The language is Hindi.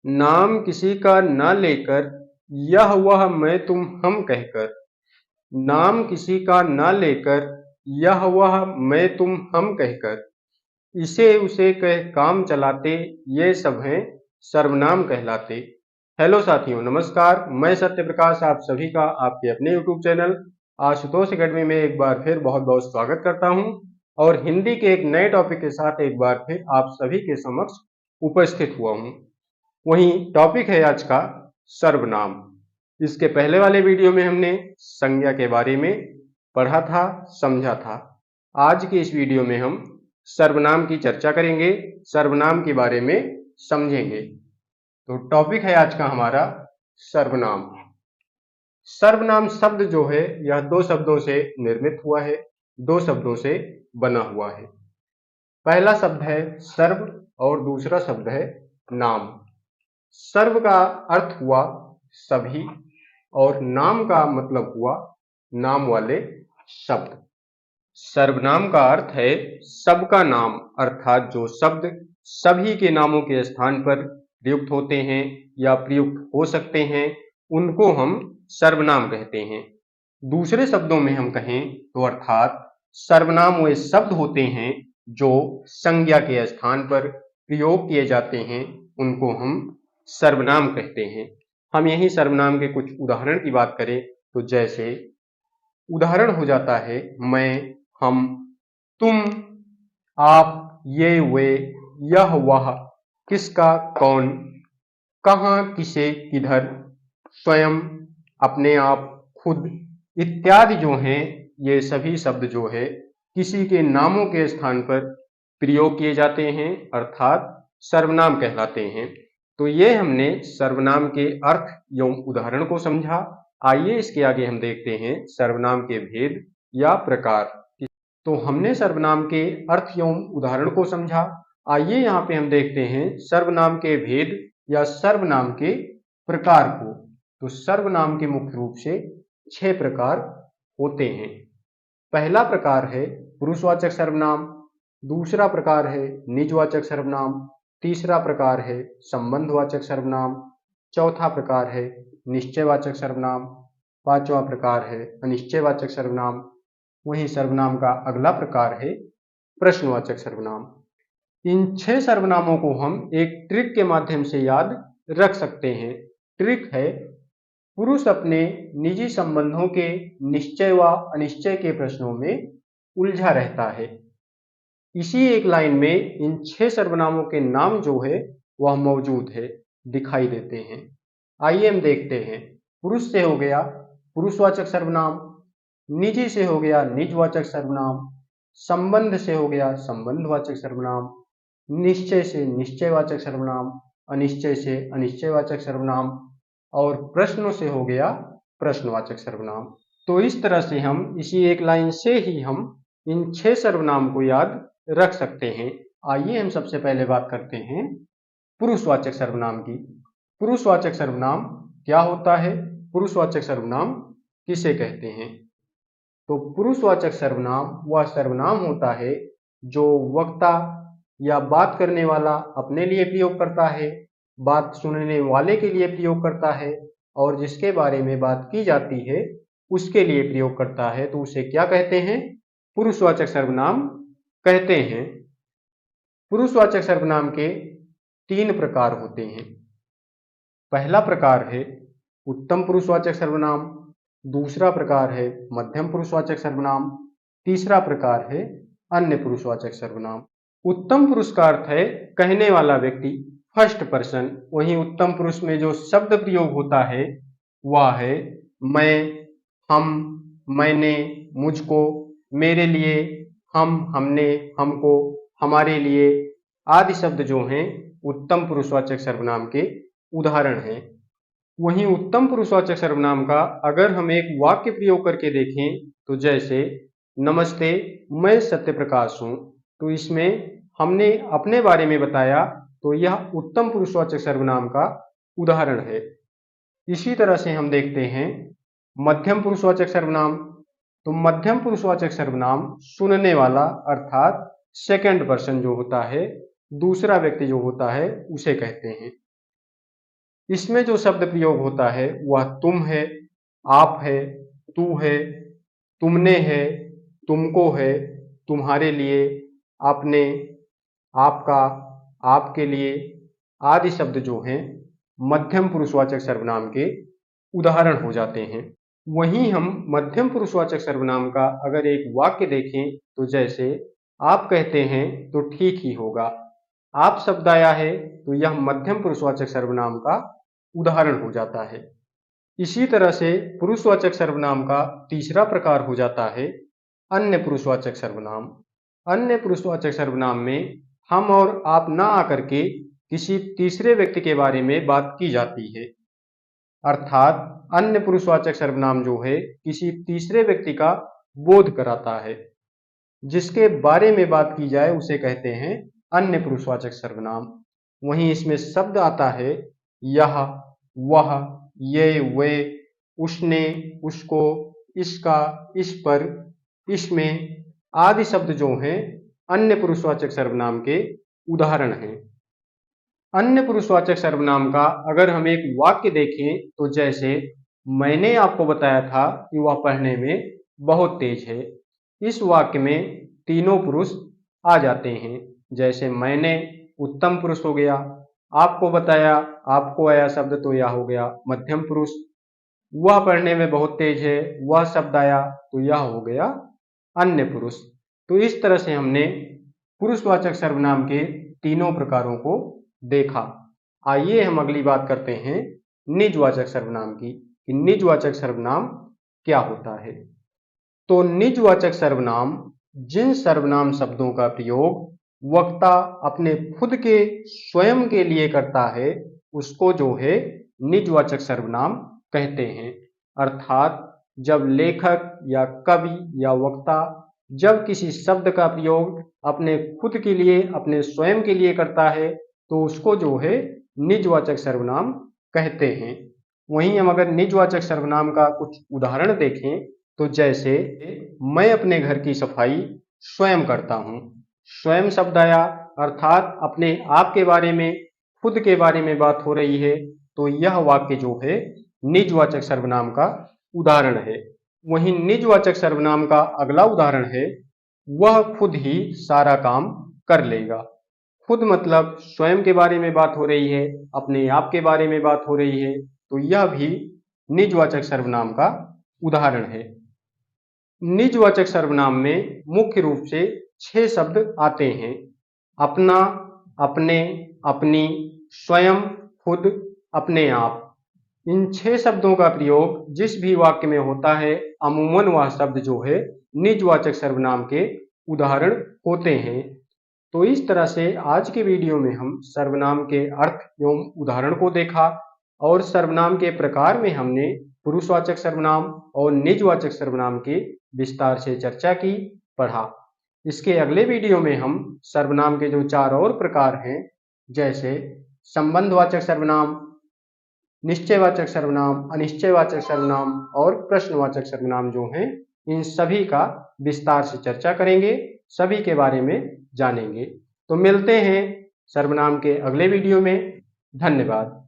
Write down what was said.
नाम किसी का न लेकर यह वह मैं तुम हम कहकर। नाम किसी का न लेकर यह वह मैं तुम हम कहकर। इसे उसे कह काम चलाते, ये सब हैं सर्वनाम कहलाते। हेलो साथियों, नमस्कार। मैं सत्य प्रकाश आप सभी का आपके अपने यूट्यूब चैनल आशुतोष अकेडमी में एक बार फिर बहुत बहुत स्वागत करता हूं और हिंदी के एक नए टॉपिक के साथ एक बार फिर आप सभी के समक्ष उपस्थित हुआ हूं। वहीं टॉपिक है आज का सर्वनाम। इसके पहले वाले वीडियो में हमने संज्ञा के बारे में पढ़ा था, समझा था। आज के इस वीडियो में हम सर्वनाम की चर्चा करेंगे, सर्वनाम के बारे में समझेंगे। तो टॉपिक है आज का हमारा सर्वनाम। सर्वनाम शब्द जो है यह दो शब्दों से निर्मित हुआ है, दो शब्दों से बना हुआ है। पहला शब्द है सर्व और दूसरा शब्द है नाम। सर्व का अर्थ हुआ सभी और नाम का मतलब हुआ नाम वाले शब्द। सर्वनाम का अर्थ है सबका नाम, अर्थात जो शब्द सभी के नामों के स्थान पर प्रयुक्त होते हैं या प्रयुक्त हो सकते हैं, उनको हम सर्वनाम कहते हैं। दूसरे शब्दों में हम कहें तो अर्थात सर्वनाम वे शब्द होते हैं जो संज्ञा के स्थान पर प्रयोग किए जाते हैं, उनको हम सर्वनाम कहते हैं। हम यही सर्वनाम के कुछ उदाहरण की बात करें तो जैसे उदाहरण हो जाता है मैं, हम, तुम, आप, ये, वे, यह, वह, किसका, कौन, कहाँ, किसे, किधर, स्वयं, अपने आप, खुद इत्यादि जो हैं, ये सभी शब्द जो है किसी के नामों के स्थान पर प्रयोग किए जाते हैं, अर्थात सर्वनाम कहलाते हैं। तो ये हमने सर्वनाम के अर्थ एवं उदाहरण को समझा। आइए इसके आगे हम देखते हैं सर्वनाम के भेद या प्रकार। तो हमने सर्वनाम के अर्थ एवं उदाहरण को समझा। आइए यहाँ पे हम देखते हैं सर्वनाम के भेद या सर्वनाम के प्रकार को। तो सर्वनाम के मुख्य रूप से 6 प्रकार होते हैं। पहला प्रकार है पुरुषवाचक सर्वनाम, दूसरा प्रकार है निजवाचक सर्वनाम, तीसरा प्रकार है संबंधवाचक सर्वनाम, चौथा प्रकार है निश्चयवाचक सर्वनाम, पांचवा प्रकार है अनिश्चयवाचक सर्वनाम। वहीं सर्वनाम का अगला प्रकार है प्रश्नवाचक सर्वनाम। इन 6 सर्वनामों को हम एक ट्रिक के माध्यम से याद रख सकते हैं। ट्रिक है पुरुष अपने निजी संबंधों के निश्चय व अनिश्चय के प्रश्नों में उलझा रहता है। इसी एक लाइन में इन 6 सर्वनामों के नाम जो है वह मौजूद है, दिखाई देते हैं। आइए हम देखते हैं। पुरुष से हो गया पुरुषवाचक सर्वनाम, निजी से हो गया निजवाचक सर्वनाम, संबंध से हो गया संबंधवाचक सर्वनाम, निश्चय से निश्चयवाचक सर्वनाम, अनिश्चय से अनिश्चयवाचक सर्वनाम और प्रश्नों से हो गया प्रश्नवाचक सर्वनाम। तो इस तरह से हम इसी एक लाइन से ही हम इन 6 सर्वनाम को याद रख सकते हैं। आइए हम सबसे पहले बात करते हैं पुरुषवाचक सर्वनाम की। पुरुषवाचक सर्वनाम क्या होता है? पुरुषवाचक सर्वनाम किसे कहते हैं? तो पुरुषवाचक सर्वनाम वह सर्वनाम होता है जो वक्ता या बात करने वाला अपने लिए प्रयोग करता है, बात सुनने वाले के लिए प्रयोग करता है और जिसके बारे में बात की जाती है उसके लिए प्रयोग करता है। तो उसे क्या कहते हैं? पुरुषवाचक सर्वनाम कहते हैं। पुरुषवाचक सर्वनाम के 3 प्रकार होते हैं। पहला प्रकार है उत्तम पुरुषवाचक सर्वनाम, दूसरा प्रकार है मध्यम पुरुषवाचक सर्वनाम, तीसरा प्रकार है अन्य पुरुषवाचक सर्वनाम। उत्तम पुरुष का अर्थ है कहने वाला व्यक्ति, फर्स्ट पर्सन। वहीं उत्तम पुरुष में जो शब्द प्रयोग होता है वह है मैं, हम, मैंने, मुझको, मेरे लिए, हम, हमने, हमको, हमारे लिए आदि शब्द जो हैं उत्तम पुरुषवाचक सर्वनाम के उदाहरण हैं। वहीं उत्तम पुरुषवाचक सर्वनाम का अगर हम एक वाक्य प्रयोग करके देखें तो जैसे नमस्ते, मैं सत्य प्रकाश हूं, तो इसमें हमने अपने बारे में बताया, तो यह उत्तम पुरुषवाचक सर्वनाम का उदाहरण है। इसी तरह से हम देखते हैं मध्यम पुरुषवाचक सर्वनाम। तो मध्यम पुरुषवाचक सर्वनाम सुनने वाला अर्थात सेकंड पर्सन जो होता है, दूसरा व्यक्ति जो होता है उसे कहते हैं। इसमें जो शब्द प्रयोग होता है वह तुम है, आप है, तू है, तुमने है, तुमको है, तुम्हारे लिए, अपने, आपका, आपके लिए आदि शब्द जो हैं मध्यम पुरुषवाचक सर्वनाम के उदाहरण हो जाते हैं। वहीं हम मध्यम पुरुषवाचक सर्वनाम का अगर एक वाक्य देखें तो जैसे आप कहते हैं तो ठीक ही होगा। आप शब्द आया है तो यह मध्यम पुरुषवाचक सर्वनाम का उदाहरण हो जाता है। इसी तरह से पुरुषवाचक सर्वनाम का तीसरा प्रकार हो जाता है अन्य पुरुषवाचक सर्वनाम। अन्य पुरुषवाचक सर्वनाम में हम और आप ना आकर के किसी तीसरे व्यक्ति के बारे में बात की जाती है, अर्थात अन्य पुरुषवाचक सर्वनाम जो है किसी तीसरे व्यक्ति का बोध कराता है। जिसके बारे में बात की जाए उसे कहते हैं अन्य पुरुषवाचक सर्वनाम। वहीं इसमें शब्द आता है यह, वह, ये, वे, उसने, उसको, इसका, इस पर, इसमें आदि शब्द जो हैं अन्य पुरुषवाचक सर्वनाम के उदाहरण हैं। अन्य पुरुषवाचक सर्वनाम का अगर हम एक वाक्य देखें तो जैसे मैंने आपको बताया था कि वह पढ़ने में बहुत तेज है। इस वाक्य में तीनों पुरुष आ जाते हैं। जैसे मैंने उत्तम पुरुष हो गया, आपको बताया, आपको आया शब्द तो यह हो गया मध्यम पुरुष, वह पढ़ने में बहुत तेज है, वह शब्द आया तो यह हो गया अन्य पुरुष। तो इस तरह से हमने पुरुषवाचक सर्वनाम के तीनों प्रकारों को देखा। आइए हम अगली बात करते हैं निजवाचक सर्वनाम की कि निजवाचक सर्वनाम क्या होता है। तो निजवाचक सर्वनाम जिन सर्वनाम शब्दों का प्रयोग वक्ता अपने खुद के स्वयं के लिए करता है उसको जो है निजवाचक सर्वनाम कहते हैं। अर्थात जब लेखक या कवि या वक्ता जब किसी शब्द का प्रयोग अपने खुद के लिए, अपने स्वयं के लिए करता है तो उसको जो है निजवाचक सर्वनाम कहते हैं। वहीं हम अगर निजवाचक सर्वनाम का कुछ उदाहरण देखें तो जैसे मैं अपने घर की सफाई स्वयं करता हूँ। स्वयं शब्द आया अर्थात अपने आप के बारे में, खुद के बारे में बात हो रही है तो यह वाक्य जो है निजवाचक सर्वनाम का उदाहरण है। वहीं निजवाचक सर्वनाम का अगला उदाहरण है वह खुद ही सारा काम कर लेगा। खुद मतलब स्वयं के बारे में बात हो रही है, अपने आप के बारे में बात हो रही है तो यह भी निजवाचक सर्वनाम का उदाहरण है। निजवाचक सर्वनाम में मुख्य रूप से 6 शब्द आते हैं। अपना, अपने, अपनी, स्वयं, खुद, अपने आप। इन 6 शब्दों का प्रयोग जिस भी वाक्य में होता है अमूमन वह शब्द जो है निजवाचक सर्वनाम के उदाहरण होते हैं। तो इस तरह से आज के वीडियो में हम सर्वनाम के अर्थ एवं उदाहरण को देखा और सर्वनाम के प्रकार में हमने पुरुषवाचक सर्वनाम और निजवाचक सर्वनाम की विस्तार से चर्चा की, पढ़ा। इसके अगले वीडियो में हम सर्वनाम के जो 4 और प्रकार हैं जैसे संबंधवाचक सर्वनाम, निश्चयवाचक सर्वनाम, अनिश्चयवाचक सर्वनाम और प्रश्नवाचक सर्वनाम जो हैं इन सभी का विस्तार से चर्चा करेंगे, सभी के बारे में जानेंगे। तो मिलते हैं सर्वनाम के अगले वीडियो में। धन्यवाद।